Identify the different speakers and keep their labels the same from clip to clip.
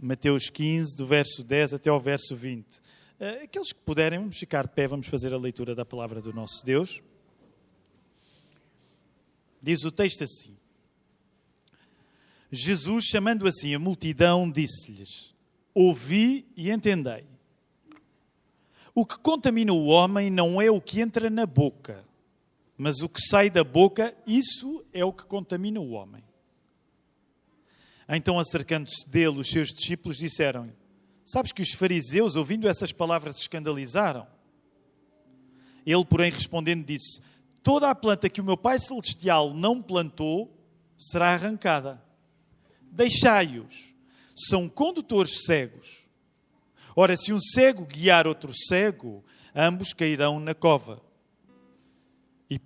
Speaker 1: Mateus 15, do verso 10 até ao verso 20. Aqueles que puderem, vamos ficar de pé, vamos fazer a leitura da palavra do nosso Deus. Diz o texto assim: Jesus, chamando assim a multidão, disse-lhes: ouvi e entendei. O que contamina o homem não é o que entra na boca, mas o que sai da boca, isso é o que contamina o homem. Então, acercando-se dele, os seus discípulos disseram-lhe: sabes que os fariseus, ouvindo essas palavras, se escandalizaram? Ele, porém, respondendo, disse: toda a planta que o meu Pai Celestial não plantou será arrancada. Deixai-os. São condutores cegos. Ora, se um cego guiar outro cego, ambos cairão na cova. E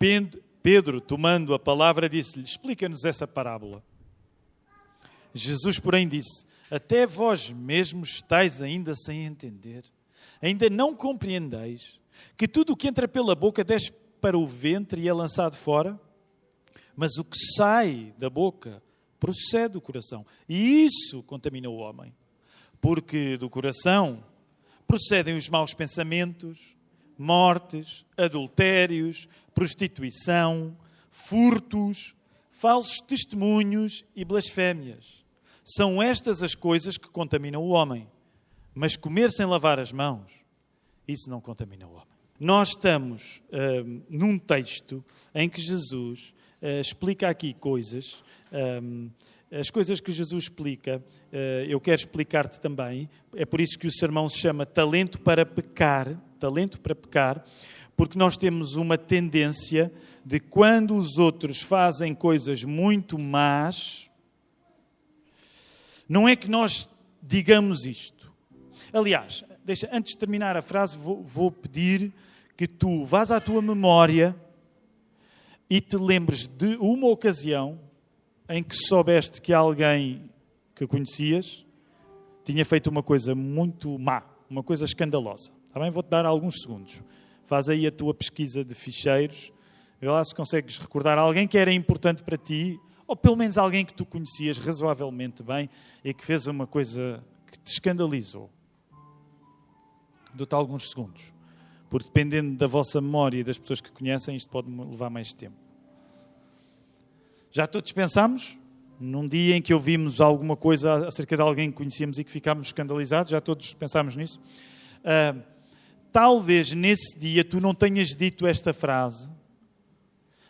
Speaker 1: Pedro, tomando a palavra, disse-lhe: explica-nos essa parábola. Jesus, porém, disse: até vós mesmos estáis ainda sem entender. Ainda não compreendeis que tudo o que entra pela boca desce para o ventre e é lançado fora? Mas o que sai da boca procede do coração. E isso contamina o homem. Porque do coração procedem os maus pensamentos, mortes, adultérios, prostituição, furtos, falsos testemunhos e blasfémias. São estas as coisas que contaminam o homem. Mas comer sem lavar as mãos, isso não contamina o homem. Nós estamos num texto em que Jesus explica aqui coisas. As coisas que Jesus explica, eu quero explicar-te também. É por isso que o sermão se chama Talento para Pecar. Talento para Pecar. Porque nós temos uma tendência de quando os outros fazem coisas muito más, não é que nós digamos isto. Aliás, antes de terminar a frase, vou pedir que tu vás à tua memória e te lembres de uma ocasião em que soubeste que alguém que conhecias tinha feito uma coisa muito má, uma coisa escandalosa. Está bem? Vou-te dar alguns segundos. Faz aí a tua pesquisa de ficheiros. Vê lá se consegues recordar alguém que era importante para ti, ou pelo menos alguém que tu conhecias razoavelmente bem e que fez uma coisa que te escandalizou. Dou-te alguns segundos. Porque dependendo da vossa memória e das pessoas que conhecem, isto pode levar mais tempo. Já todos pensámos? Num dia em que ouvimos alguma coisa acerca de alguém que conhecíamos e que ficámos escandalizados, já todos pensámos nisso? Talvez nesse dia tu não tenhas dito esta frase,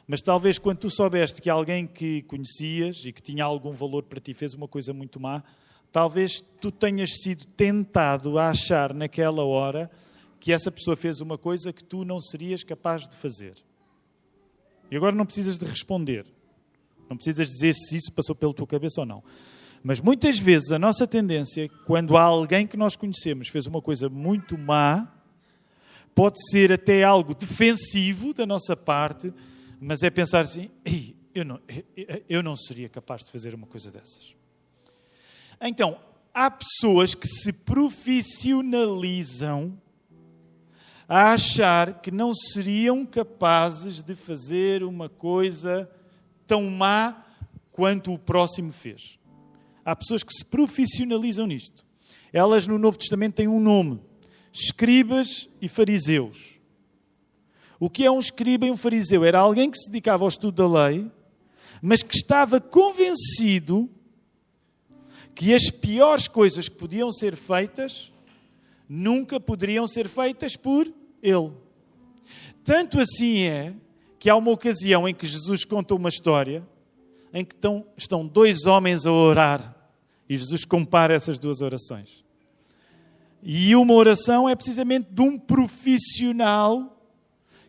Speaker 1: mas talvez quando tu soubeste que alguém que conhecias e que tinha algum valor para ti fez uma coisa muito má, talvez tu tenhas sido tentado a achar naquela hora que essa pessoa fez uma coisa que tu não serias capaz de fazer. E agora não precisas de responder. Não precisas dizer se isso passou pela tua cabeça ou não. Mas muitas vezes a nossa tendência, quando há alguém que nós conhecemos fez uma coisa muito má, pode ser até algo defensivo da nossa parte, mas é pensar assim: eu não seria capaz de fazer uma coisa dessas. Então, há pessoas que se profissionalizam a achar que não seriam capazes de fazer uma coisa tão má quanto o próximo fez. Há pessoas que se profissionalizam nisto. Elas no Novo Testamento têm um nome: escribas e fariseus. O que é um escriba e um fariseu? Era alguém que se dedicava ao estudo da lei, mas que estava convencido que as piores coisas que podiam ser feitas nunca poderiam ser feitas por ele. Tanto assim é que há uma ocasião em que Jesus conta uma história em que estão dois homens a orar e Jesus compara essas duas orações. E uma oração é precisamente de um profissional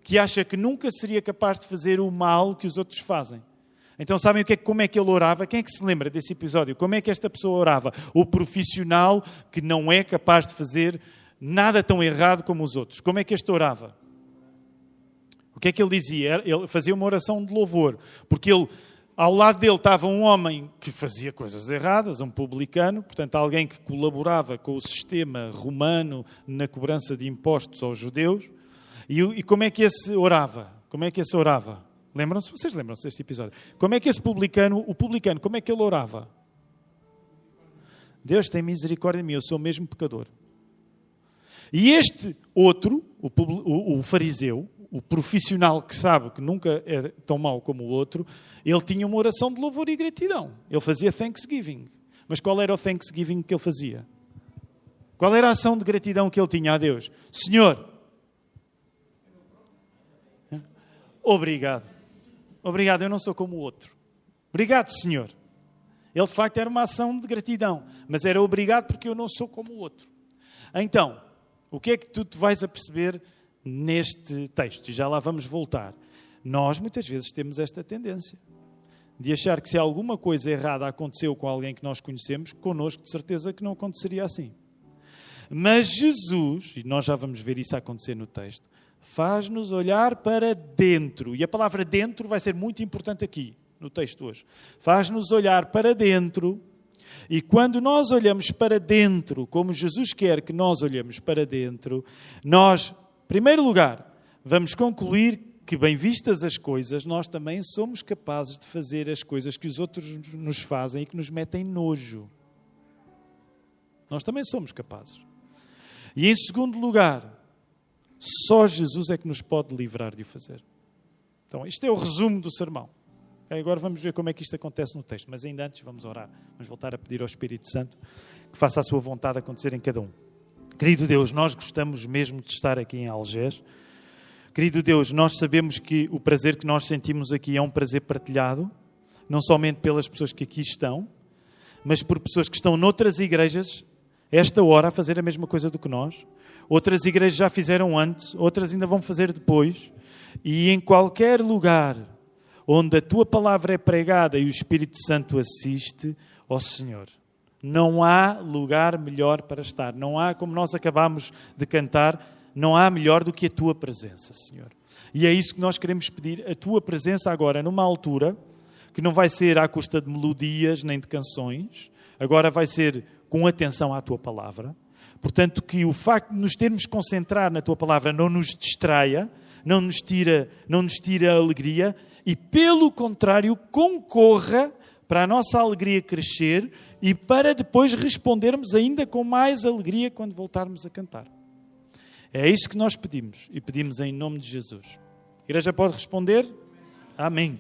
Speaker 1: que acha que nunca seria capaz de fazer o mal que os outros fazem. Então sabem como é que ele orava? Quem é que se lembra desse episódio? Como é que esta pessoa orava? O profissional que não é capaz de fazer nada tão errado como os outros. Como é que este orava? O que é que ele dizia? Ele fazia uma oração de louvor. Porque ao lado dele estava um homem que fazia coisas erradas, um publicano, portanto alguém que colaborava com o sistema romano na cobrança de impostos aos judeus. E como é que esse orava? Como é que esse orava? Lembram-se? Vocês lembram-se deste episódio? Como é que esse publicano, como é que ele orava? Deus tem misericórdia de mim, eu sou mesmo pecador. E este outro, o fariseu, o profissional que sabe que nunca é tão mau como o outro, ele tinha uma oração de louvor e gratidão. Ele fazia thanksgiving. Mas qual era o thanksgiving que ele fazia? Qual era a ação de gratidão que ele tinha a Deus? Senhor, obrigado. Obrigado, eu não sou como o outro. Obrigado, Senhor. Ele, de facto, era uma ação de gratidão. Mas era obrigado porque eu não sou como o outro. Então, o que é que tu te vais a perceber neste texto? E já lá vamos voltar. Nós, muitas vezes, temos esta tendência de achar que se alguma coisa errada aconteceu com alguém que nós conhecemos, connosco, de certeza que não aconteceria assim. Mas Jesus, e nós já vamos ver isso acontecer no texto, faz-nos olhar para dentro. E a palavra dentro vai ser muito importante aqui, no texto hoje. Faz-nos olhar para dentro. E quando nós olhamos para dentro, como Jesus quer que nós olhemos para dentro, nós, em primeiro lugar, vamos concluir que, bem vistas as coisas, nós também somos capazes de fazer as coisas que os outros nos fazem e que nos metem nojo. Nós também somos capazes. E, em segundo lugar, só Jesus é que nos pode livrar de o fazer. Então, isto é o resumo do sermão. Agora vamos ver como é que isto acontece no texto. Mas ainda antes vamos orar. Vamos voltar a pedir ao Espírito Santo que faça a sua vontade acontecer em cada um. Querido Deus, nós gostamos mesmo de estar aqui em Algés. Querido Deus, nós sabemos que o prazer que nós sentimos aqui é um prazer partilhado, não somente pelas pessoas que aqui estão, mas por pessoas que estão noutras igrejas, esta hora, a fazer a mesma coisa do que nós. Outras igrejas já fizeram antes, outras ainda vão fazer depois. E em qualquer lugar onde a Tua palavra é pregada e o Espírito Santo assiste, ó Senhor, não há lugar melhor para estar. Não há, como nós acabamos de cantar, não há melhor do que a Tua presença, Senhor. E é isso que nós queremos pedir, a Tua presença agora, numa altura que não vai ser à custa de melodias nem de canções, agora vai ser com atenção à Tua palavra. Portanto, que o facto de nos termos concentrado na Tua palavra não nos distraia, não nos tira a alegria e, pelo contrário, concorra para a nossa alegria crescer e para depois respondermos ainda com mais alegria quando voltarmos a cantar. É isso que nós pedimos e pedimos em nome de Jesus. A igreja pode responder? Amém.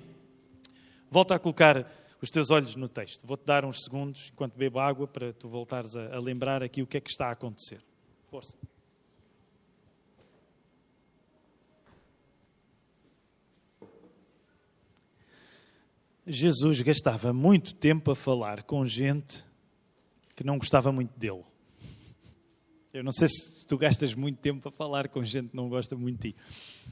Speaker 1: Volta a colocar os teus olhos no texto. Vou-te dar uns segundos, enquanto bebo água, para tu voltares a lembrar aqui o que é que está a acontecer. Força. Jesus gastava muito tempo a falar com gente que não gostava muito dele. Eu não sei se tu gastas muito tempo a falar com gente que não gosta muito de ti,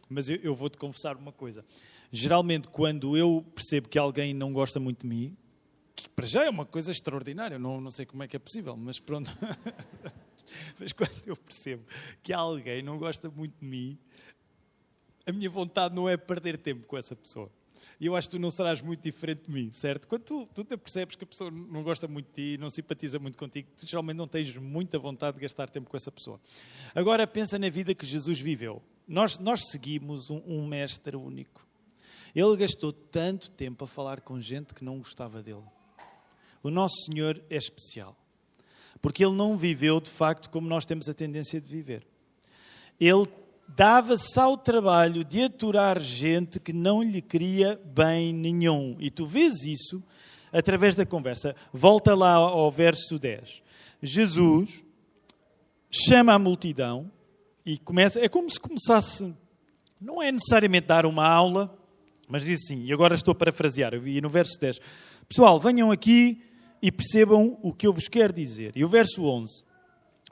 Speaker 1: mas eu vou-te confessar uma coisa. Geralmente, quando eu percebo que alguém não gosta muito de mim, que para já é uma coisa extraordinária, não sei como é que é possível, mas pronto. Mas quando eu percebo que alguém não gosta muito de mim, a minha vontade não é perder tempo com essa pessoa. E eu acho que tu não serás muito diferente de mim, certo? Quando tu te percebes que a pessoa não gosta muito de ti, não simpatiza muito contigo, tu geralmente não tens muita vontade de gastar tempo com essa pessoa. Agora pensa na vida que Jesus viveu. Nós seguimos um mestre único. Ele gastou tanto tempo a falar com gente que não gostava dele. O nosso Senhor é especial. Porque Ele não viveu, de facto, como nós temos a tendência de viver. Ele dava-se ao trabalho de aturar gente que não lhe queria bem nenhum. E tu vês isso através da conversa. Volta lá ao verso 10. Jesus chama a multidão e começa... É como se começasse... Não é necessariamente dar uma aula, mas diz assim, e agora estou a parafrasear, eu vi no verso 10. Pessoal, venham aqui e percebam o que eu vos quero dizer. E o verso 11.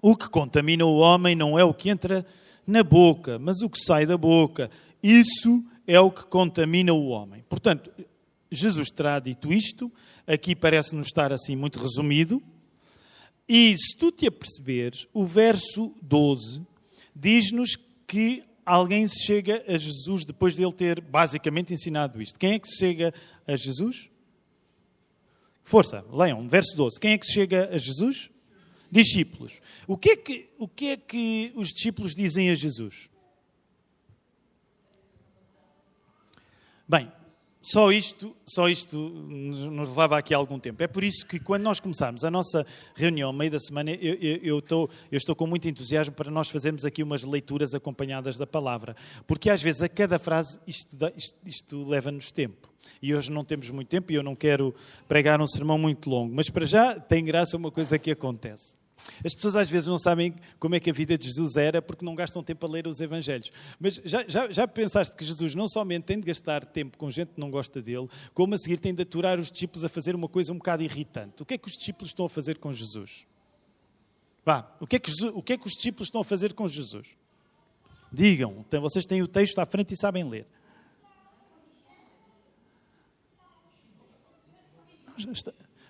Speaker 1: O que contamina o homem não é o que entra na boca, mas o que sai da boca. Isso é o que contamina o homem. Portanto, Jesus terá dito isto. Aqui parece-nos estar assim muito resumido. E se tu te aperceberes, o verso 12 diz-nos que alguém se chega a Jesus depois de ele ter basicamente ensinado isto. Quem é que se chega a Jesus? Força, leiam, verso 12. Quem é que se chega a Jesus? Discípulos. O que é que os discípulos dizem a Jesus? Bem, Só isto nos levava aqui a algum tempo. É por isso que quando nós começarmos a nossa reunião, no meio da semana, eu estou com muito entusiasmo para nós fazermos aqui umas leituras acompanhadas da palavra. Porque às vezes a cada frase isto leva-nos tempo. E hoje não temos muito tempo e eu não quero pregar um sermão muito longo. Mas para já tem graça uma coisa que acontece. As pessoas às vezes não sabem como é que a vida de Jesus era porque não gastam tempo a ler os Evangelhos. Mas já pensaste que Jesus não somente tem de gastar tempo com gente que não gosta dele, como a seguir tem de aturar os discípulos a fazer uma coisa um bocado irritante. O que é que os discípulos estão a fazer com Jesus? O que é que os discípulos estão a fazer com Jesus? Digam, então, vocês têm o texto à frente e sabem ler.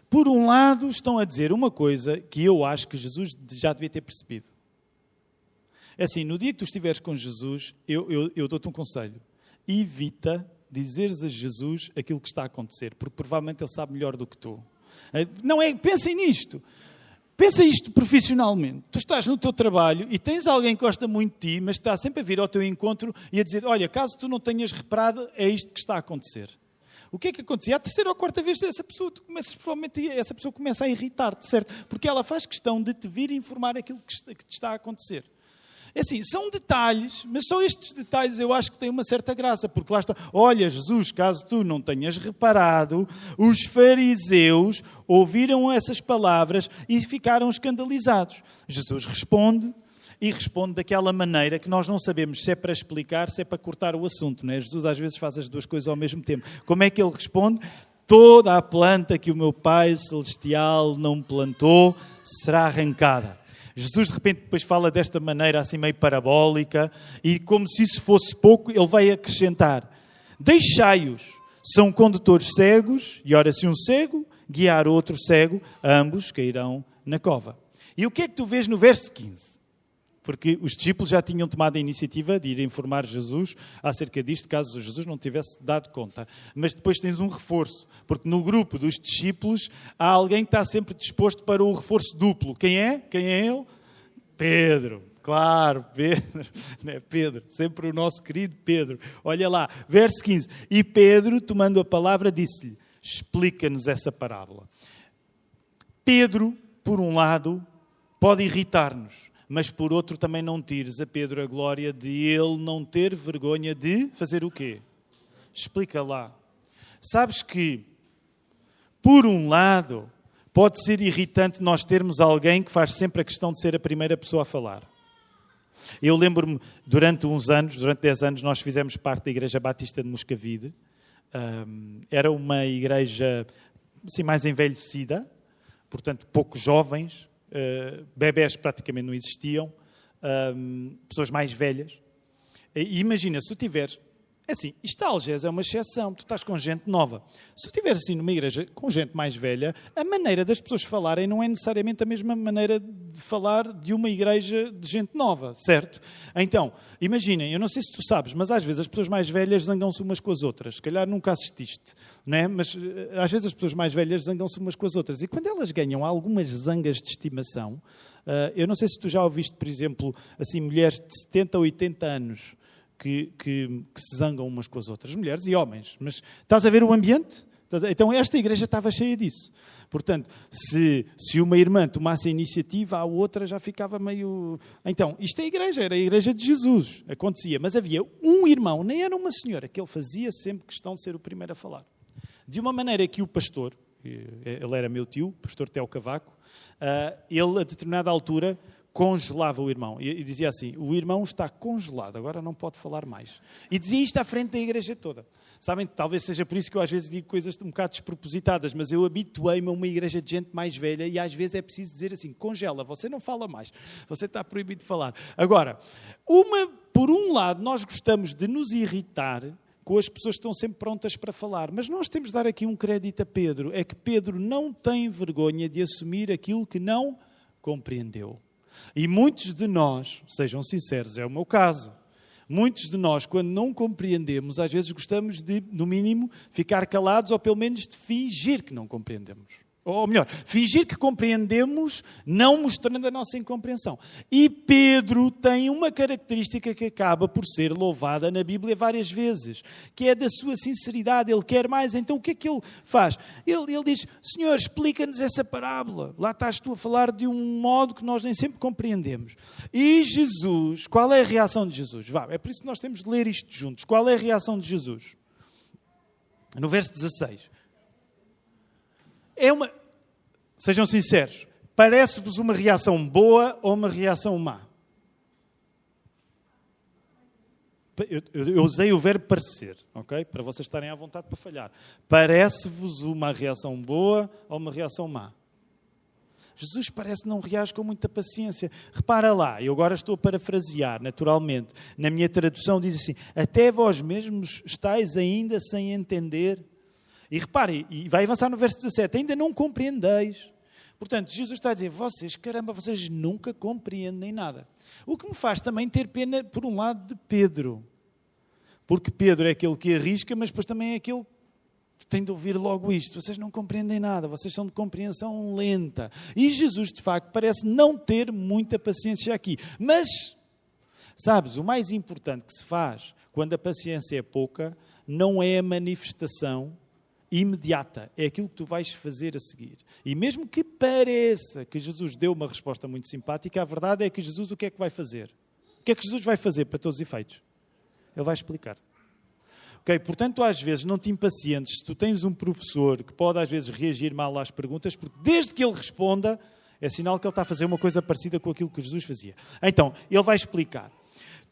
Speaker 1: Por um lado, estão a dizer uma coisa que eu acho que Jesus já devia ter percebido. É assim, no dia que tu estiveres com Jesus, eu dou-te um conselho. Evita dizeres a Jesus aquilo que está a acontecer, porque provavelmente ele sabe melhor do que tu. Não é? Pensem nisto. Pensa isto profissionalmente. Tu estás no teu trabalho e tens alguém que gosta muito de ti, mas está sempre a vir ao teu encontro e a dizer, olha, caso tu não tenhas reparado, é isto que está a acontecer. O que é que acontecia? A terceira ou quarta vez provavelmente essa pessoa começa a irritar-te, certo? Porque ela faz questão de te vir informar aquilo que te está a acontecer. É assim, são detalhes, mas só estes detalhes eu acho que têm uma certa graça, porque lá está, olha Jesus, caso tu não tenhas reparado, os fariseus ouviram essas palavras e ficaram escandalizados. Jesus responde, e responde daquela maneira que nós não sabemos se é para explicar, se é para cortar o assunto. Não é? Jesus às vezes faz as duas coisas ao mesmo tempo. Como é que ele responde? Toda a planta que o meu Pai Celestial não plantou será arrancada. Jesus de repente depois fala desta maneira assim meio parabólica e como se isso fosse pouco, ele vai acrescentar. Deixai-os, são condutores cegos e ora se um cego guiar outro cego, ambos cairão na cova. E o que é que tu vês no verso 15? Porque os discípulos já tinham tomado a iniciativa de ir informar Jesus acerca disto, caso Jesus não tivesse dado conta. Mas depois tens um reforço, porque no grupo dos discípulos há alguém que está sempre disposto para o reforço duplo. Quem é? Quem é ele? Pedro. Claro, Pedro. Não é Pedro, sempre o nosso querido Pedro. Olha lá, verso 15. E Pedro, tomando a palavra, disse-lhe, explica-nos essa parábola. Pedro, por um lado, pode irritar-nos. Mas, por outro, também não tires a Pedro a glória de ele não ter vergonha de fazer o quê? Explica lá. Sabes que, por um lado, pode ser irritante nós termos alguém que faz sempre a questão de ser a primeira pessoa a falar. Eu lembro-me, durante 10 anos, nós fizemos parte da Igreja Batista de Moscavide. Era uma igreja assim, mais envelhecida, portanto, poucos jovens. Bebés praticamente não existiam, pessoas mais velhas. E imagina, se tu tiveres... Assim, isto da Algés é uma exceção, tu estás com gente nova. Se tu estiveres assim numa igreja com gente mais velha, a maneira das pessoas falarem não é necessariamente a mesma maneira de falar de uma igreja de gente nova, certo? Então, imaginem, eu não sei se tu sabes, mas às vezes as pessoas mais velhas zangam-se umas com as outras. Se calhar nunca assististe, não é? Mas às vezes as pessoas mais velhas zangam-se umas com as outras. E quando elas ganham algumas zangas de estimação, eu não sei se tu já ouviste, por exemplo, assim, mulheres de 70 ou 80 anos, que se zangam umas com as outras, mulheres e homens. Mas estás a ver o ambiente? Então esta igreja estava cheia disso. Portanto, se uma irmã tomasse a iniciativa, a outra já ficava meio... Então, isto é a igreja, era a igreja de Jesus. Acontecia. Mas havia um irmão, nem era uma senhora, que ele fazia sempre questão de ser o primeiro a falar. De uma maneira que o pastor, ele era meu tio, o pastor Teo Cavaco, ele a determinada altura... congelava o irmão. E dizia assim, o irmão está congelado, agora não pode falar mais. E dizia isto à frente da igreja toda. Sabem, talvez seja por isso que eu às vezes digo coisas um bocado despropositadas, mas eu habituei-me a uma igreja de gente mais velha e às vezes é preciso dizer assim, congela, você não fala mais, você está proibido de falar. Agora, por um lado, nós gostamos de nos irritar com as pessoas que estão sempre prontas para falar, mas nós temos de dar aqui um crédito a Pedro, é que Pedro não tem vergonha de assumir aquilo que não compreendeu. E muitos de nós, sejam sinceros, é o meu caso, muitos de nós, quando não compreendemos, às vezes gostamos de, no mínimo, ficar calados ou pelo menos de fingir que não compreendemos. Ou melhor, fingir que compreendemos, não mostrando a nossa incompreensão. E Pedro tem uma característica que acaba por ser louvada na Bíblia várias vezes, que é da sua sinceridade. Ele quer mais, então o que é que ele faz? Ele diz, Senhor, explica-nos essa parábola. Lá estás tu a falar de um modo que nós nem sempre compreendemos. E Jesus, qual é a reação de Jesus? Vá, é por isso que nós temos de ler isto juntos. Qual é a reação de Jesus? No verso 16. Sejam sinceros, parece-vos uma reação boa ou uma reação má? Eu usei o verbo parecer, ok? Para vocês estarem à vontade para falhar. Parece-vos uma reação boa ou uma reação má? Jesus parece que não reage com muita paciência. Repara lá, eu agora estou a parafrasear, naturalmente. Na minha tradução diz assim, até vós mesmos estáis ainda sem entender. E repare, e vai avançar no verso 17, ainda não compreendeis. Portanto, Jesus está a dizer, vocês nunca compreendem nada. O que me faz também ter pena, por um lado, de Pedro. Porque Pedro é aquele que arrisca, mas depois também é aquele que tem de ouvir logo isto. Vocês não compreendem nada, vocês são de compreensão lenta. E Jesus, de facto, parece não ter muita paciência aqui. Mas, sabes, o mais importante que se faz quando a paciência é pouca, não é a manifestação imediata, é aquilo que tu vais fazer a seguir. E mesmo que pareça que Jesus deu uma resposta muito simpática, a verdade é que Jesus o que é que vai fazer? O que é que Jesus vai fazer para todos os efeitos? Ele vai explicar. Ok? Portanto, às vezes não te impacientes se tu tens um professor que pode às vezes reagir mal às perguntas, porque desde que ele responda, é sinal que ele está a fazer uma coisa parecida com aquilo que Jesus fazia. Então, ele vai explicar.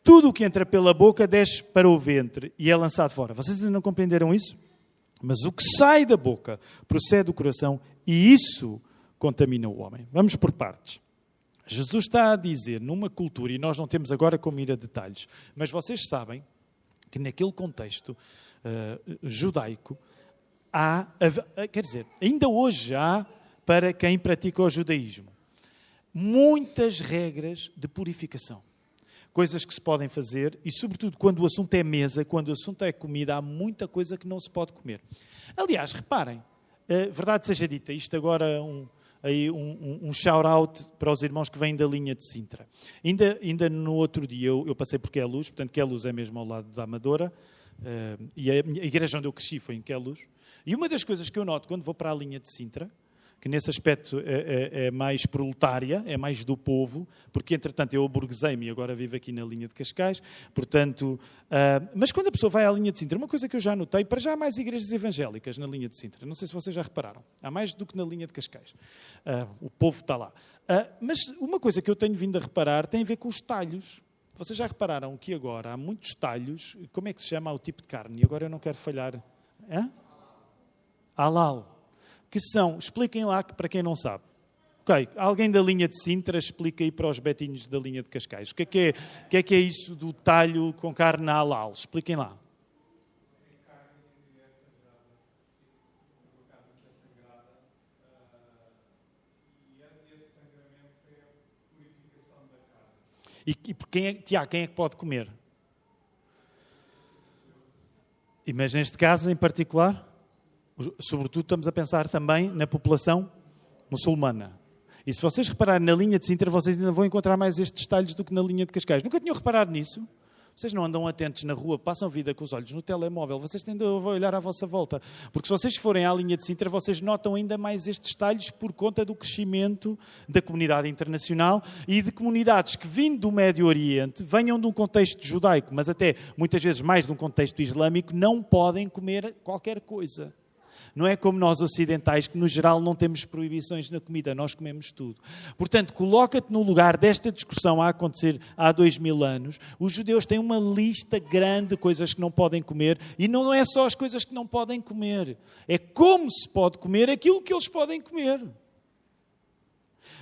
Speaker 1: Tudo o que entra pela boca desce para o ventre e é lançado fora. Vocês ainda não compreenderam isso? Mas o que sai da boca procede do coração e isso contamina o homem. Vamos por partes. Jesus está a dizer, numa cultura, e nós não temos agora como ir a detalhes, mas vocês sabem que naquele contexto judaico ainda hoje há, para quem pratica o judaísmo, muitas regras de purificação. Coisas que se podem fazer e, sobretudo, quando o assunto é mesa, quando o assunto é comida, há muita coisa que não se pode comer. Aliás, reparem, verdade seja dita, isto agora um shout-out para os irmãos que vêm da linha de Sintra. Ainda no outro dia eu passei por Queluz, portanto Queluz é mesmo ao lado da Amadora, e a igreja onde eu cresci foi em Queluz. E uma das coisas que eu noto quando vou para a linha de Sintra, que nesse aspecto é mais proletária, é mais do povo, porque, entretanto, eu aburguesei-me e agora vivo aqui na linha de Cascais, portanto... mas quando a pessoa vai à linha de Sintra, uma coisa que eu já notei, para já há mais igrejas evangélicas na linha de Sintra, não sei se vocês já repararam, há mais do que na linha de Cascais. O povo está lá. Mas uma coisa que eu tenho vindo a reparar tem a ver com os talhos. Vocês já repararam que agora há muitos talhos, como é que se chama o tipo de carne? E agora eu não quero falhar. Halal. Que são, expliquem lá para quem não sabe. Ok, alguém da linha de Sintra explica aí para os betinhos da linha de Cascais. O que é isso do talho com carne halal? Expliquem lá. E por Tiago, quem é que pode comer? Mas neste caso em particular... Sobretudo estamos a pensar também na população muçulmana. E se vocês repararem na linha de Sintra, vocês ainda vão encontrar mais estes detalhes do que na linha de Cascais. Nunca tinham reparado nisso? Vocês não andam atentos na rua, passam vida com os olhos no telemóvel. Vocês tendem a olhar à vossa volta. Porque se vocês forem à linha de Sintra, vocês notam ainda mais estes detalhes por conta do crescimento da comunidade internacional e de comunidades que, vindo do Médio Oriente, venham de um contexto judaico, mas até muitas vezes mais de um contexto islâmico, não podem comer qualquer coisa. Não é como nós ocidentais, que no geral não temos proibições na comida, nós comemos tudo. Portanto, coloca-te no lugar desta discussão a acontecer há 2000 anos. Os judeus têm uma lista grande de coisas que não podem comer e não é só as coisas que não podem comer. É como se pode comer aquilo que eles podem comer.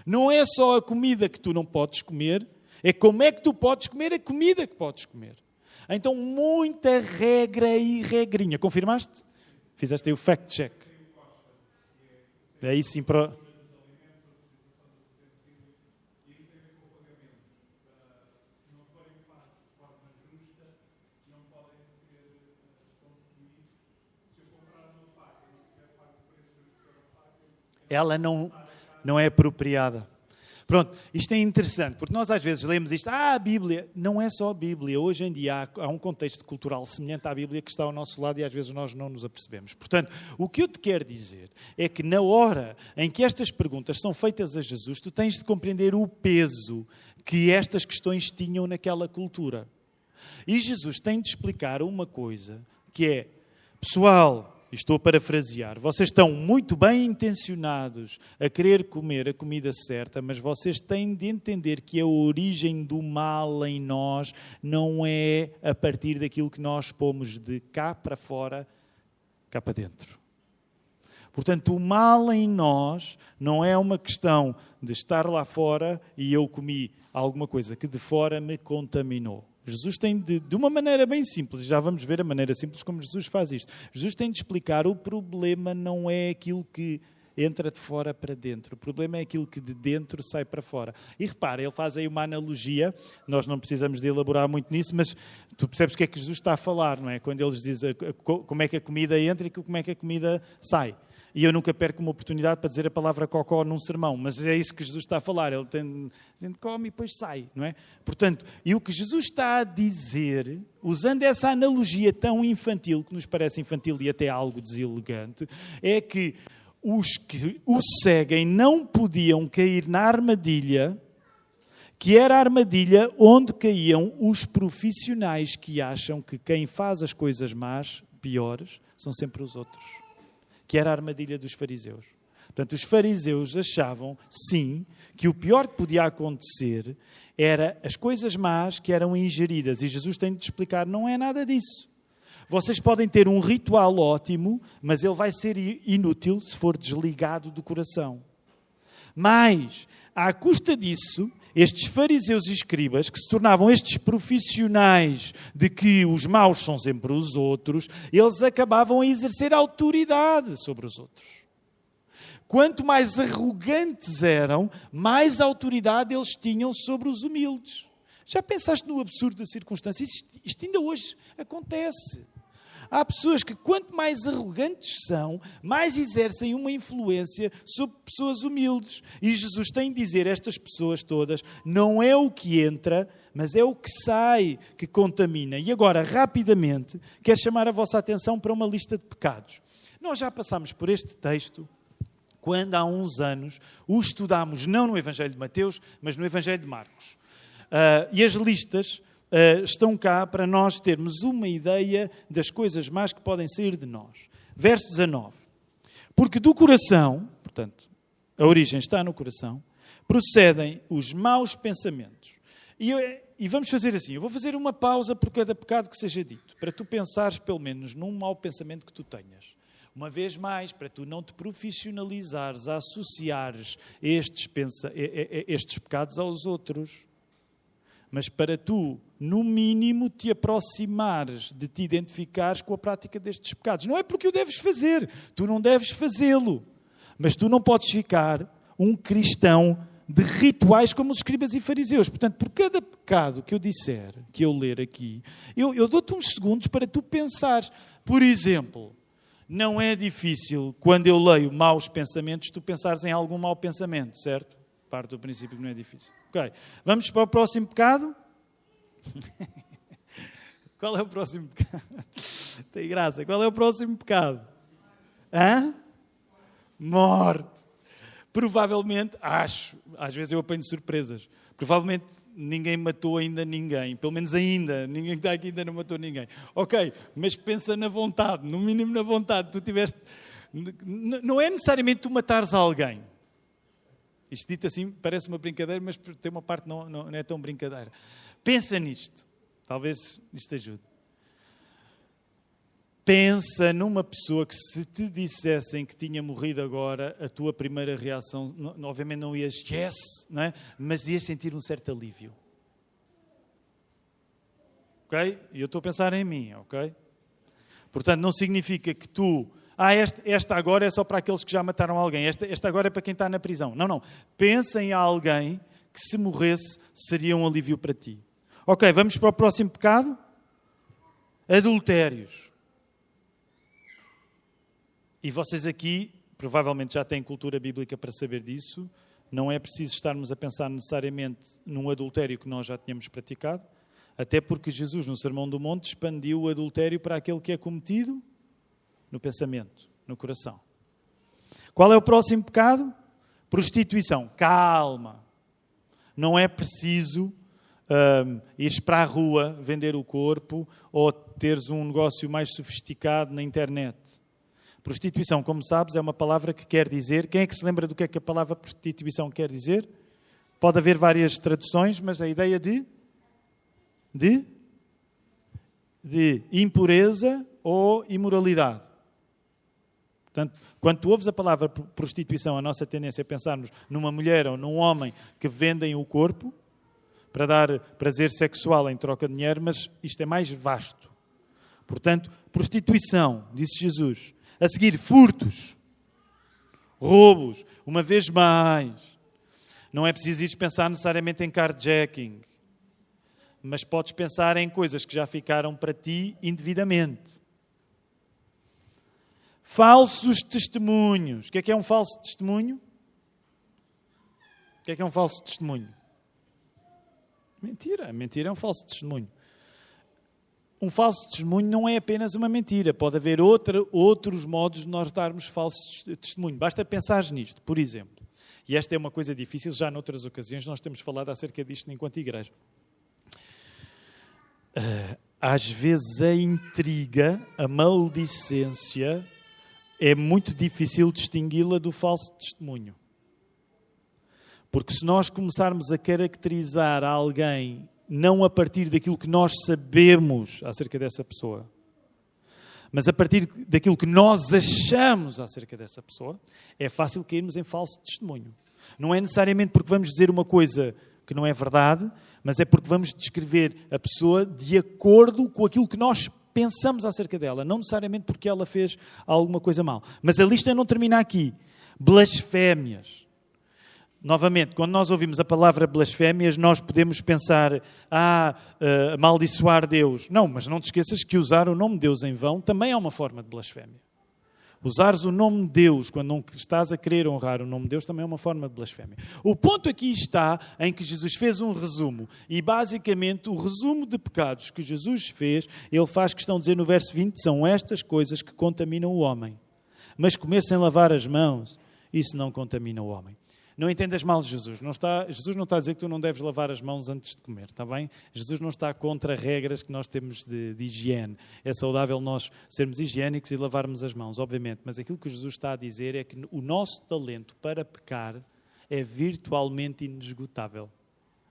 Speaker 1: Não é só a comida que tu não podes comer, é como é que tu podes comer a comida que podes comer. Então, muita regra e regrinha. Confirmaste? Fizeste aí o fact-check. Aí sim para... ela não é apropriada. Pronto, isto é interessante, porque nós às vezes lemos isto, a Bíblia, não é só a Bíblia. Hoje em dia há um contexto cultural semelhante à Bíblia que está ao nosso lado e às vezes nós não nos apercebemos. Portanto, o que eu te quero dizer é que na hora em que estas perguntas são feitas a Jesus, tu tens de compreender o peso que estas questões tinham naquela cultura. E Jesus tem de explicar uma coisa, que é, pessoal, estou a parafrasear, vocês estão muito bem intencionados a querer comer a comida certa, mas vocês têm de entender que a origem do mal em nós não é a partir daquilo que nós pomos de cá para fora, cá para dentro. Portanto, o mal em nós não é uma questão de estar lá fora e eu comi alguma coisa que de fora me contaminou. Jesus tem de uma maneira bem simples, já vamos ver a maneira simples como Jesus faz isto. Jesus tem de explicar, o problema não é aquilo que entra de fora para dentro. O problema é aquilo que de dentro sai para fora. E repara, ele faz aí uma analogia, nós não precisamos de elaborar muito nisso, mas tu percebes o que é que Jesus está a falar, não é? Quando ele diz como é que a comida entra e como é que a comida sai. E eu nunca perco uma oportunidade para dizer a palavra cocó num sermão, mas é isso que Jesus está a falar. Ele come e depois sai, não é? Portanto, e o que Jesus está a dizer, usando essa analogia tão infantil, que nos parece infantil e até algo deselegante, é que os que o seguem não podiam cair na armadilha, que era a armadilha onde caíam os profissionais que acham que quem faz as coisas más, piores, são sempre os outros. Que era a armadilha dos fariseus. Portanto, os fariseus achavam, sim, que o pior que podia acontecer era as coisas más que eram ingeridas. E Jesus tem de explicar, não é nada disso. Vocês podem ter um ritual ótimo, mas ele vai ser inútil se for desligado do coração. Mas, à custa disso, estes fariseus e escribas, que se tornavam estes profissionais de que os maus são sempre os outros, eles acabavam a exercer autoridade sobre os outros. Quanto mais arrogantes eram, mais autoridade eles tinham sobre os humildes. Já pensaste no absurdo da circunstância? Isto ainda hoje acontece. Há pessoas que, quanto mais arrogantes são, mais exercem uma influência sobre pessoas humildes. E Jesus tem de dizer a estas pessoas todas, não é o que entra, mas é o que sai que contamina. E agora, rapidamente, quero chamar a vossa atenção para uma lista de pecados. Nós já passámos por este texto quando há uns anos o estudámos não no Evangelho de Mateus, mas no Evangelho de Marcos. E as listas estão cá para nós termos uma ideia das coisas más que podem sair de nós. Verso 19. Porque do coração, portanto, a origem está no coração, procedem os maus pensamentos. E vamos fazer assim, eu vou fazer uma pausa por cada pecado que seja dito, para tu pensares pelo menos num mau pensamento que tu tenhas. Uma vez mais, para tu não te profissionalizares a associares estes pecados aos outros. Mas para tu, no mínimo, te aproximares, de te identificares com a prática destes pecados. Não é porque o deves fazer, tu não deves fazê-lo. Mas tu não podes ficar um cristão de rituais como os escribas e fariseus. Portanto, por cada pecado que eu disser, que eu ler aqui, eu dou-te uns segundos para tu pensares. Por exemplo, não é difícil, quando eu leio maus pensamentos, tu pensares em algum mau pensamento, certo? Parte do princípio que não é difícil. Ok, vamos para o próximo pecado? Qual é o próximo pecado? Tem graça. Qual é o próximo pecado? Morte. Provavelmente, acho, às vezes eu apanho surpresas, provavelmente ninguém matou ainda ninguém, pelo menos ainda, ninguém que está aqui ainda não matou ninguém. Ok, mas pensa na vontade, no mínimo na vontade, tu tiveste... Não é necessariamente tu matares alguém. Isto dito assim parece uma brincadeira, mas tem uma parte não é tão brincadeira. Pensa nisto. Talvez isto te ajude. Pensa numa pessoa que se te dissessem que tinha morrido agora, a tua primeira reação, obviamente não ias yes, não é? Mas ias sentir um certo alívio. Ok? E eu estou a pensar em mim, ok? Portanto, não significa que tu... esta agora é só para aqueles que já mataram alguém. Esta agora é para quem está na prisão. Não. Pensa em alguém que se morresse seria um alívio para ti. Ok, vamos para o próximo pecado. Adultérios. E vocês aqui provavelmente já têm cultura bíblica para saber disso. Não é preciso estarmos a pensar necessariamente num adultério que nós já tínhamos praticado, até porque Jesus, no Sermão do Monte, expandiu o adultério para aquele que é cometido no pensamento, no coração. Qual é o próximo pecado? Prostituição. Calma. Não é preciso ires para a rua vender o corpo ou teres um negócio mais sofisticado na internet. Prostituição, como sabes, é uma palavra que quer dizer... Quem é que se lembra do que é que a palavra prostituição quer dizer? Pode haver várias traduções, mas a ideia de impureza ou imoralidade. Portanto, quando tu ouves a palavra prostituição, a nossa tendência é pensarmos numa mulher ou num homem que vendem o corpo para dar prazer sexual em troca de dinheiro, mas isto é mais vasto. Portanto, prostituição, disse Jesus. A seguir, furtos, roubos, uma vez mais. Não é preciso ir pensar necessariamente em carjacking, mas podes pensar em coisas que já ficaram para ti indevidamente. Falsos testemunhos. O que é um falso testemunho? O que é um falso testemunho? Mentira. Mentira é um falso testemunho. Um falso testemunho não é apenas uma mentira. Pode haver outros modos de nós darmos falso testemunho. Basta pensar nisto, por exemplo. E esta é uma coisa difícil, já noutras ocasiões nós temos falado acerca disto enquanto igreja. Às vezes a intriga, a maldicência, é muito difícil distingui-la do falso testemunho. Porque se nós começarmos a caracterizar alguém não a partir daquilo que nós sabemos acerca dessa pessoa, mas a partir daquilo que nós achamos acerca dessa pessoa, é fácil cairmos em falso testemunho. Não é necessariamente porque vamos dizer uma coisa que não é verdade, mas é porque vamos descrever a pessoa de acordo com aquilo que nós pensamos acerca dela, não necessariamente porque ela fez alguma coisa mal. Mas a lista não termina aqui. Blasfémias. Novamente, quando nós ouvimos a palavra blasfémias, nós podemos pensar, amaldiçoar Deus. Não, mas não te esqueças que usar o nome de Deus em vão também é uma forma de blasfémia. Usares o nome de Deus quando não estás a querer honrar o nome de Deus também é uma forma de blasfémia. O ponto aqui está em que Jesus fez um resumo. E basicamente o resumo de pecados que Jesus fez, ele faz questão de dizer no verso 20, são estas coisas que contaminam o homem. Mas comer sem lavar as mãos, isso não contamina o homem. Não entendas mal Jesus não está a dizer que tu não deves lavar as mãos antes de comer, está bem? Jesus não está contra regras que nós temos de higiene. É saudável nós sermos higiênicos e lavarmos as mãos, obviamente. Mas aquilo que Jesus está a dizer é que o nosso talento para pecar é virtualmente inesgotável.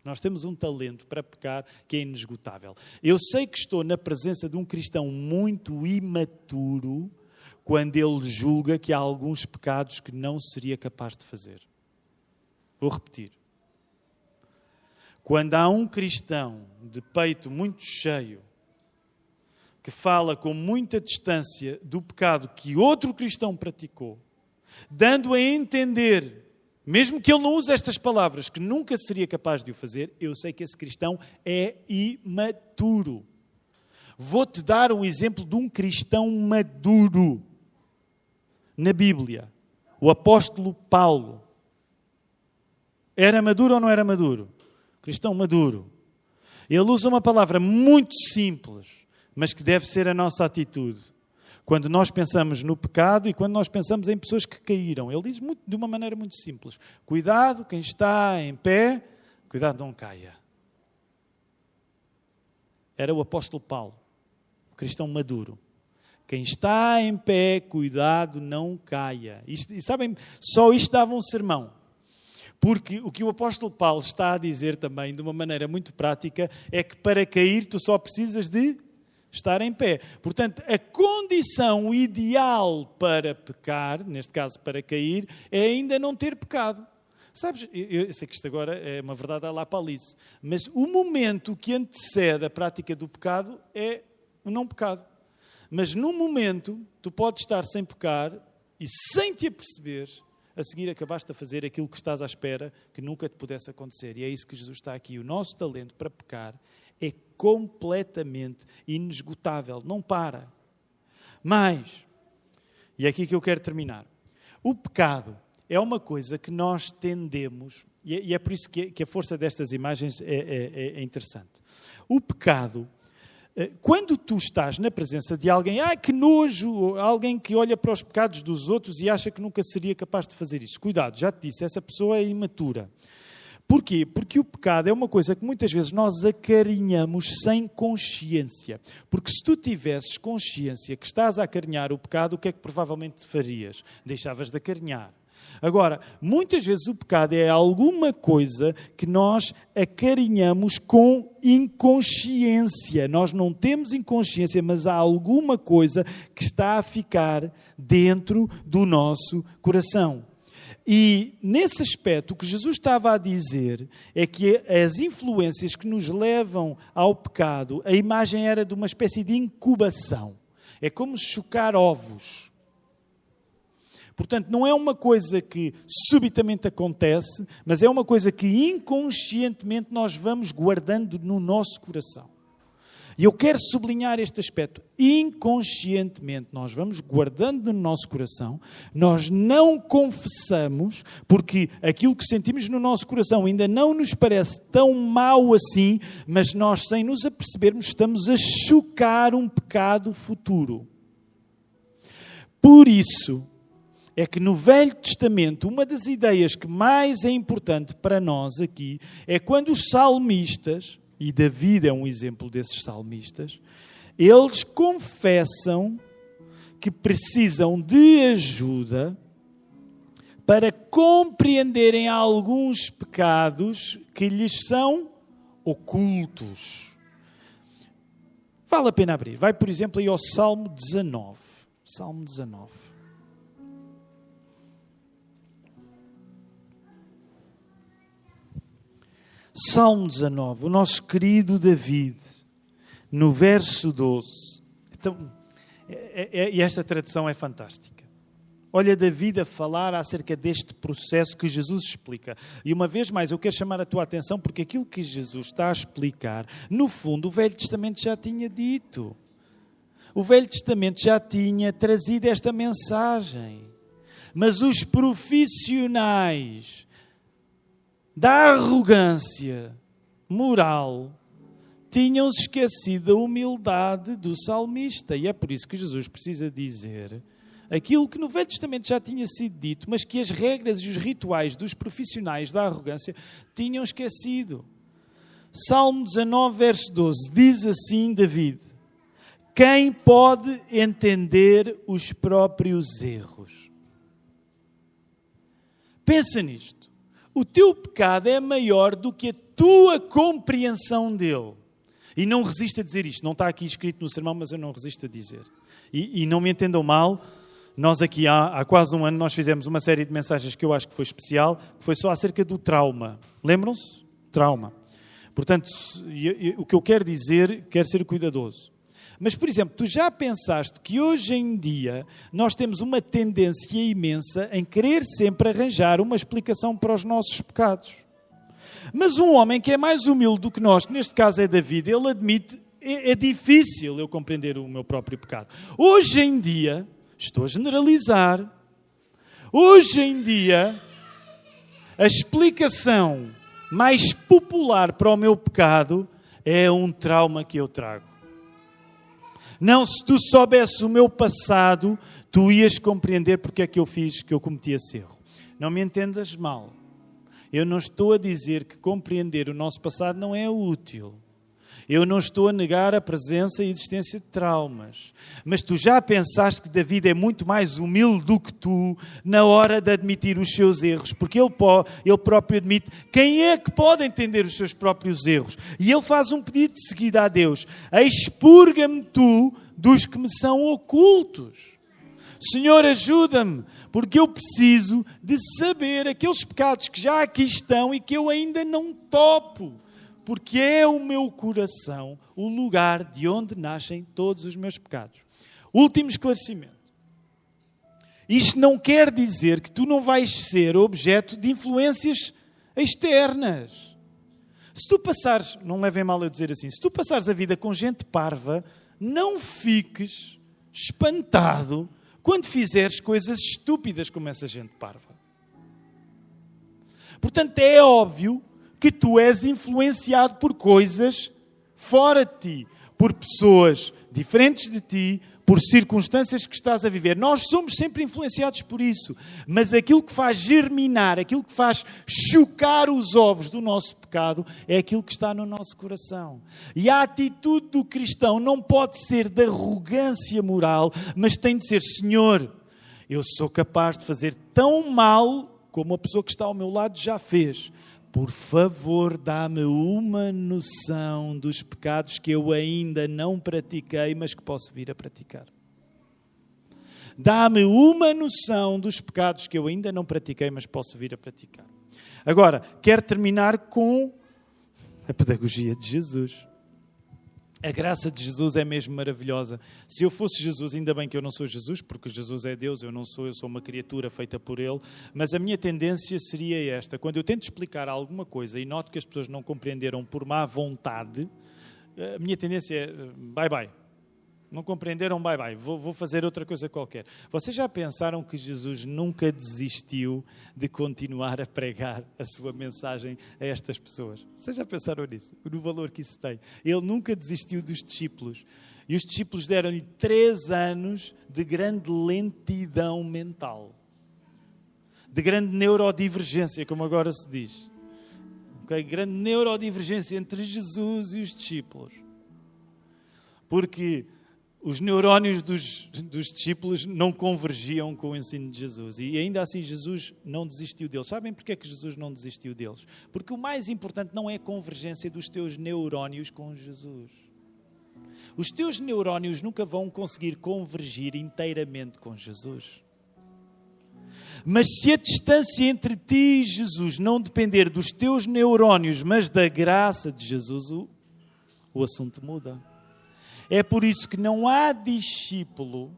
Speaker 1: Nós temos um talento para pecar que é inesgotável. Eu sei que estou na presença de um cristão muito imaturo quando ele julga que há alguns pecados que não seria capaz de fazer. Vou repetir. Quando há um cristão de peito muito cheio que fala com muita distância do pecado que outro cristão praticou, dando a entender, mesmo que ele não use estas palavras, que nunca seria capaz de o fazer, eu sei que esse cristão é imaturo. Vou-te dar um exemplo de um cristão maduro na Bíblia. O apóstolo Paulo. Era maduro ou não era maduro? Cristão maduro. Ele usa uma palavra muito simples, mas que deve ser a nossa atitude. Quando nós pensamos no pecado e quando nós pensamos em pessoas que caíram. Ele diz de uma maneira muito simples. Cuidado, quem está em pé, cuidado, não caia. Era o apóstolo Paulo, o cristão maduro. Quem está em pé, cuidado, não caia. E sabem, só isto dava um sermão. Porque o que o apóstolo Paulo está a dizer também, de uma maneira muito prática, é que para cair tu só precisas de estar em pé. Portanto, a condição ideal para pecar, neste caso para cair, é ainda não ter pecado. Sabes, eu sei que isto agora é uma verdade à la Palice, mas o momento que antecede a prática do pecado é o não pecado. Mas num momento, tu podes estar sem pecar e sem te aperceberes, a seguir acabaste a fazer aquilo que estás à espera que nunca te pudesse acontecer. E é isso que Jesus está aqui. O nosso talento para pecar é completamente inesgotável. Não para. Mas, e é aqui que eu quero terminar, O pecado é uma coisa que nós tendemos, e é por isso que a força destas imagens é interessante. O pecado, quando tu estás na presença de alguém, que nojo, alguém que olha para os pecados dos outros e acha que nunca seria capaz de fazer isso. Cuidado, já te disse, essa pessoa é imatura. Porquê? Porque o pecado é uma coisa que muitas vezes nós acarinhamos sem consciência. Porque se tu tivesses consciência que estás a acarinhar o pecado, o que é que provavelmente farias? Deixavas de acarinhar. Agora, muitas vezes o pecado é alguma coisa que nós acarinhamos com inconsciência. Nós não temos inconsciência, mas há alguma coisa que está a ficar dentro do nosso coração. E, nesse aspecto, o que Jesus estava a dizer é que as influências que nos levam ao pecado, a imagem era de uma espécie de incubação. É como chocar ovos. Portanto, não é uma coisa que subitamente acontece, mas é uma coisa que inconscientemente nós vamos guardando no nosso coração. E eu quero sublinhar este aspecto. Inconscientemente nós vamos guardando no nosso coração, nós não confessamos, porque aquilo que sentimos no nosso coração ainda não nos parece tão mau assim, mas nós, sem nos apercebermos, estamos a chocar um pecado futuro. Por isso é que no Velho Testamento, uma das ideias que mais é importante para nós aqui é quando os salmistas, e David é um exemplo desses salmistas, eles confessam que precisam de ajuda para compreenderem alguns pecados que lhes são ocultos. Vale a pena abrir. Vai, por exemplo, aí ao Salmo 19. Salmo 19. Salmo 19, o nosso querido David, no verso 12. Então, e esta tradução é fantástica. Olha David a falar acerca deste processo que Jesus explica. E uma vez mais, eu quero chamar a tua atenção porque aquilo que Jesus está a explicar, no fundo, o Velho Testamento já tinha dito. O Velho Testamento já tinha trazido esta mensagem. Mas os profissionais da arrogância moral tinham-se esquecido da humildade do salmista. E é por isso que Jesus precisa dizer aquilo que no Velho Testamento já tinha sido dito, mas que as regras e os rituais dos profissionais da arrogância tinham esquecido. Salmo 19, verso 12, diz assim David: quem pode entender os próprios erros? Pensa nisto. O teu pecado é maior do que a tua compreensão dele. E não resisto a dizer isto. Não está aqui escrito no sermão, mas eu não resisto a dizer. E não me entendam mal, nós aqui há quase um ano nós fizemos uma série de mensagens que eu acho que foi especial, que foi só acerca do trauma. Lembram-se? Trauma. Portanto, o que eu quero dizer, quero ser cuidadoso. Mas, por exemplo, tu já pensaste que hoje em dia nós temos uma tendência imensa em querer sempre arranjar uma explicação para os nossos pecados. Mas um homem que é mais humilde do que nós, que neste caso é David, ele admite, é difícil eu compreender o meu próprio pecado. Hoje em dia, estou a generalizar, hoje em dia, a explicação mais popular para o meu pecado é um trauma que eu trago. Não, se tu soubesses o meu passado, tu ias compreender porque é que eu cometi esse erro. Não me entendas mal. Eu não estou a dizer que compreender o nosso passado não é útil. Eu não estou a negar a presença e a existência de traumas. Mas tu já pensaste que David é muito mais humilde do que tu na hora de admitir os seus erros. Porque ele próprio admite quem é que pode entender os seus próprios erros. E ele faz um pedido de seguida a Deus. Expurga-me tu dos que me são ocultos. Senhor, ajuda-me, porque eu preciso de saber aqueles pecados que já aqui estão e que eu ainda não topo. Porque é o meu coração o lugar de onde nascem todos os meus pecados. Último esclarecimento. Isto não quer dizer que tu não vais ser objeto de influências externas. Se tu passares, não levem mal a dizer assim, se tu passares a vida com gente parva, não fiques espantado quando fizeres coisas estúpidas como essa gente parva. Portanto, é óbvio que tu és influenciado por coisas fora de ti, por pessoas diferentes de ti, por circunstâncias que estás a viver. Nós somos sempre influenciados por isso. Mas aquilo que faz germinar, aquilo que faz chocar os ovos do nosso pecado, é aquilo que está no nosso coração. E a atitude do cristão não pode ser de arrogância moral, mas tem de ser: Senhor, eu sou capaz de fazer tão mal como a pessoa que está ao meu lado já fez. Por favor, dá-me uma noção dos pecados que eu ainda não pratiquei, mas que posso vir a praticar. Dá-me uma noção dos pecados que eu ainda não pratiquei, mas posso vir a praticar. Agora, quero terminar com a pedagogia de Jesus. A graça de Jesus é mesmo maravilhosa. Se eu fosse Jesus, ainda bem que eu não sou Jesus, porque Jesus é Deus, eu sou uma criatura feita por Ele, mas a minha tendência seria esta: quando eu tento explicar alguma coisa e noto que as pessoas não compreenderam por má vontade, a minha tendência é: bye bye. Não compreenderam? Bye bye. Vou fazer outra coisa qualquer. Vocês já pensaram que Jesus nunca desistiu de continuar a pregar a sua mensagem a estas pessoas? Vocês já pensaram nisso? No valor que isso tem? Ele nunca desistiu dos discípulos. E os discípulos deram-lhe 3 anos de grande lentidão mental. De grande neurodivergência, como agora se diz. Okay? Grande neurodivergência entre Jesus e os discípulos. Porque os neurónios dos discípulos não convergiam com o ensino de Jesus. E ainda assim Jesus não desistiu deles. Sabem porque é que Jesus não desistiu deles? Porque o mais importante não é a convergência dos teus neurónios com Jesus. Os teus neurónios nunca vão conseguir convergir inteiramente com Jesus. Mas se a distância entre ti e Jesus não depender dos teus neurónios, mas da graça de Jesus, o assunto muda. É por isso que não há discípulo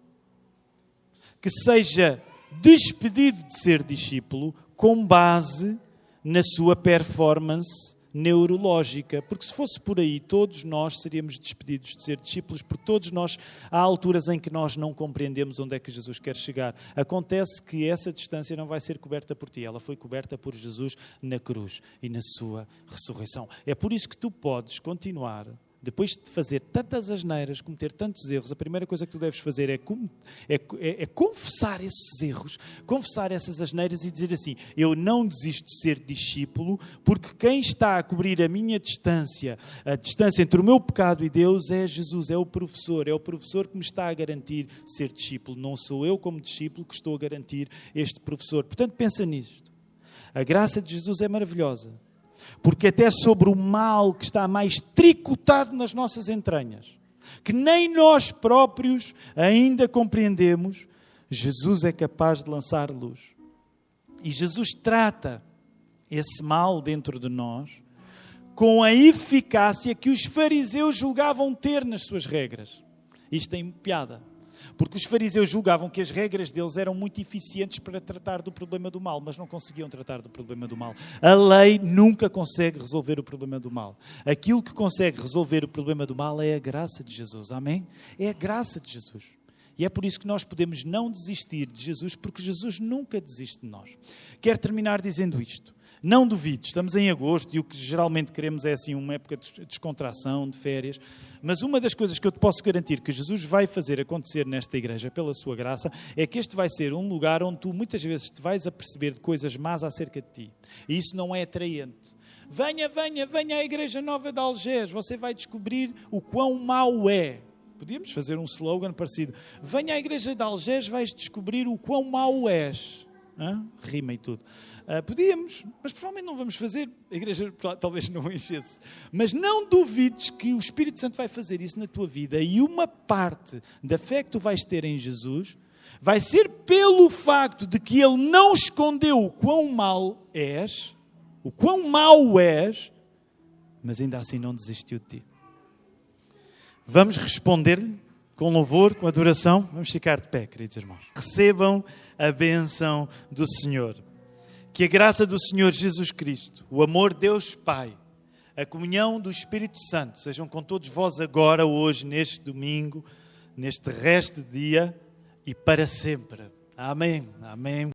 Speaker 1: que seja despedido de ser discípulo com base na sua performance neurológica. Porque se fosse por aí, todos nós seríamos despedidos de ser discípulos, porque todos nós, há alturas em que nós não compreendemos onde é que Jesus quer chegar. Acontece que essa distância não vai ser coberta por ti, ela foi coberta por Jesus na cruz e na sua ressurreição. É por isso que tu podes continuar. Depois de fazer tantas asneiras, cometer tantos erros, a primeira coisa que tu deves fazer é confessar esses erros, confessar essas asneiras e dizer assim: eu não desisto de ser discípulo, porque quem está a cobrir a minha distância, a distância entre o meu pecado e Deus, é Jesus, é o professor que me está a garantir ser discípulo. Não sou eu como discípulo que estou a garantir este professor. Portanto, pensa nisto. A graça de Jesus é maravilhosa. Porque até sobre o mal que está mais tricotado nas nossas entranhas, que nem nós próprios ainda compreendemos, Jesus é capaz de lançar luz. E Jesus trata esse mal dentro de nós com a eficácia que os fariseus julgavam ter nas suas regras. Isto tem piada. Porque os fariseus julgavam que as regras deles eram muito eficientes para tratar do problema do mal, mas não conseguiam tratar do problema do mal. A lei nunca consegue resolver o problema do mal. Aquilo que consegue resolver o problema do mal é a graça de Jesus. Amém? É a graça de Jesus. E é por isso que nós podemos não desistir de Jesus, porque Jesus nunca desiste de nós. Quero terminar dizendo isto. Não duvides, estamos em agosto e o que geralmente queremos é assim uma época de descontração, de férias. Mas uma das coisas que eu te posso garantir que Jesus vai fazer acontecer nesta igreja, pela sua graça, é que este vai ser um lugar onde tu muitas vezes te vais a perceber de coisas más acerca de ti. E isso não é atraente. Venha à Igreja Nova de Algés, você vai descobrir o quão mau é. Podíamos fazer um slogan parecido. Venha à Igreja de Algés, vais descobrir o quão mau és. Rima e tudo. Podíamos, mas provavelmente não vamos fazer. A igreja talvez não enchesse. Mas não duvides que o Espírito Santo vai fazer isso na tua vida. E uma parte da fé que tu vais ter em Jesus vai ser pelo facto de que Ele não escondeu o quão mau és, mas ainda assim não desistiu de ti. Vamos responder-lhe com louvor, com adoração. Vamos ficar de pé, queridos irmãos. Recebam a bênção do Senhor. Que a graça do Senhor Jesus Cristo, o amor de Deus Pai, a comunhão do Espírito Santo, sejam com todos vós agora, hoje, neste domingo, neste resto de dia e para sempre. Amém. Amém.